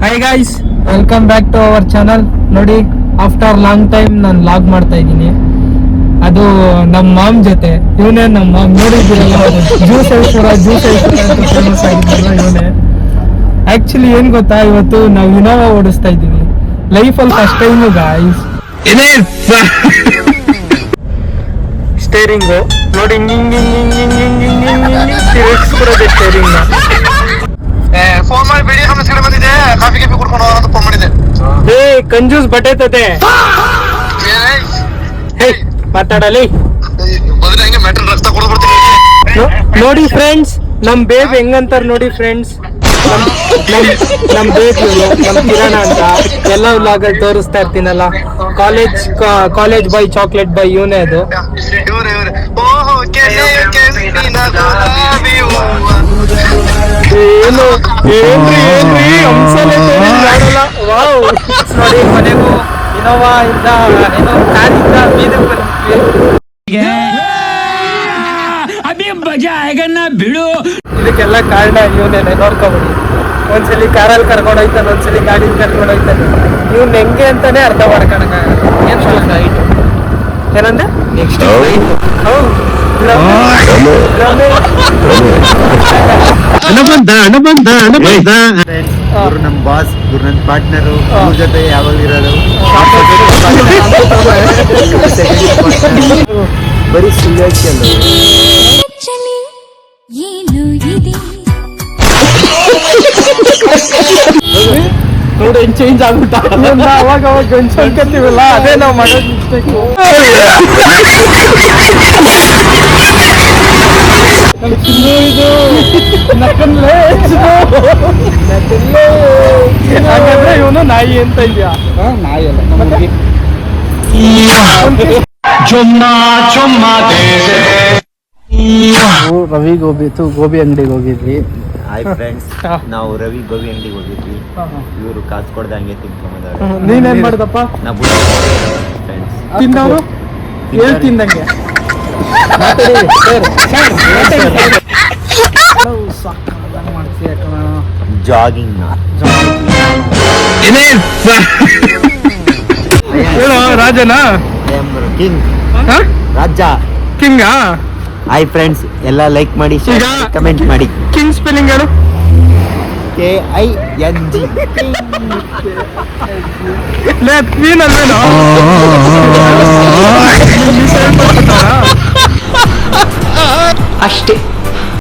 Hi guys, welcome back to our channel. ನೋಡಿ, after long time ನಾನು vlog ಮಾಡ್ತಾ ಇದ್ದೀನಿ. ಅದು ನಮ್ಮ ಮಾಮ್ ಜೊತೆ. ಇವನೇ ನಮ್ಮ ಮಾಮ್, ನೋಡಿದ್ದೀರಲ್ಲ, ಜ್ಯೂಸ್ ಅಂತ ಫೇಮಸ್ ಆಗಿದ್ದಲ್ಲ ಇವನೇ. ಆಕ್ಚುಲಿ ಏನ್ ಗೊತ್ತಾ, ಇವತ್ತು ನಾವು ಇನೋವಾ ಓಡಿಸ್ತಾ ಇದ್ದೀವಿ ಲೈಫಲ್ಲಿ ಫಸ್ಟ್ ಟೈಮು ಗಾಯ್ಸ್. ಸ್ಟೇರಿಂಗು ನೋಡಿ, ತಿರುಗಿಸ್ಬಿಡೋದೆ ಸ್ಟೇರಿಂಗ್. ಫೋನ್ ಮಾಡಿ ಬೇಡಿ ಸಮಸ್ಯೆ ಬಂದಿದೆ, ಕಾಫಿ ಗಿಫಿ ಕುಡ್ಕೊಂಡು ಹೋಗೋಣ ಅಂತ ಫೋನ್ ಮಾಡಿದೆ. ಕಂಜೂಸ್ ಬಟೇತದೆ ಮಾತಾಡಲಿ. ಬಂದ್ರೆ ಹಂಗೆ ಮೆಟ್ರಲ್ ರಕ್ತ ಕೊಡ್ಬಿಡ್ತೀನಿ. ನೋಡಿ ಫ್ರೆಂಡ್ಸ್, ನಮ್ ಬೇಬ್ ಹೆಂಗಂತಾರ ನೋಡಿ ಫ್ರೆಂಡ್ಸ್. ನಮ್ ಬೇಬ್ ನಮ್ ಕಿರಣ ಅಂತ ಎಲ್ಲ ವ್ಲಾಗಲ್ಲಿ ತೋರಿಸ್ತಾ ಇರ್ತೀನಲ್ಲ. ಕಾಲೇಜ್ ಬಾಯ್, ಚಾಕ್ಲೇಟ್ ಬಾಯ್ ಇವನೇ. ಅದು ಇವ್ರೆ ಓಹೋ ಏನು ಏನ್ರಿ ಹಂಸಲೆ ಮಾಡಲ್ಲ. ವಾವ್, ನೋಡಿ ಮನೆಗೂ ಇನೋವಾ ಇಂದ ಏನೋ ಕಾರಿಂದ ಬೀದಕ್ಕೆ ಬಂದ್ವಿ. ಬಿಡು, ಇದಕ್ಕೆಲ್ಲ ಕಾರಣ ಇವನೇನೆ. ನೋಡ್ಕೊಬಿಡಿ, ಒಂದ್ಸಲಿ ಕಾರಲ್ಲಿ ಕರ್ಕೊಂಡು ಹೋಯ್ತಾನೆ, ಒಂದ್ಸಲಿ ಗಾಡಿಲಿ ಕರ್ಕೊಂಡು ಹೋಯ್ತಾನೆ. ಇವ್ನ ಹೆಂಗೆ ಅಂತಾನೆ ಅರ್ಥ ಮಾಡ್ಕೊಳಕ್ಕಾಗಲ್ಲ. ಏನಂದ್ರೆ ನೆಕ್ಸ್ಟ್ ನಮ್ ಬಾಸ್, ಇವ್ರು ನನ್ನ ಪಾರ್ಟ್ನರು, ಅವ್ರ ಜೊತೆ ಯಾವಾಗ ಇರೋದು ಬರೀ ಸುಳ್ಳು ನೋಡಿ ಚೇಂಜ್ ಆಗ್ಬಿಟ್ಟ. ಅವಾಗ ಗಂಜ್ ಅನ್ಕತ್ತೀವಲ್ಲ, ಅದೇ ನಾವು ಮಾಡೋದು ಮಿಸ್ಟೇಕು. ಇದು ನಕ್ಕನ್ಲೇ ಹಾಗಾದ್ರೆ ಇವನು ನಾಯಿ ಅಂತ ಇದೆಯಾ? ನಾಯಿ ಅಲ್ಲ, ರವಿ ಗೋಬಿ ಅಂಗಡಿಗೆ ಹೋಗಿದ್ವಿ. ಹಾಯ್ ಫ್ರೆಂಡ್ಸ್, ನಾವು ರವಿ ಗೋಬಿ ಅಂಗಡಿಗೆ ಹೋಗಿದ್ವಿ. ಇವರು ಕಾಸು ಕೊಡ್ದಂಗೆ ತಿನ್ಕೊಂಡ್ಬಂದವ್ರೆ. ನೀನೇನ್ ಮಾಡ್ದಪ್ಪ? ಫ್ರೆಂಡ್ಸ್ ತಿಂದವರು ಹೇಳ್ ತಿಂದಂಗೆ. ಜಾಗಿಂಗ್ ಹೇಳೋ ರಾಜನಾ? ಕಿಂಗ್ ರಾಜ ಕಿಂಗಾ? ಹಾಯ್ ಫ್ರೆಂಡ್ಸ್, ಎಲ್ಲ ಲೈಕ್ ಮಾಡಿ, ಕಮೆಂಟ್ ಮಾಡಿ. ಕಿಂಗ್ ಸ್ಪೆಲ್ಲಿಂಗ್ ಹೇಳು. KING. ಕ್ವೀನ್ ಅಲ್ವೇನೋ? ಅಷ್ಟೇ.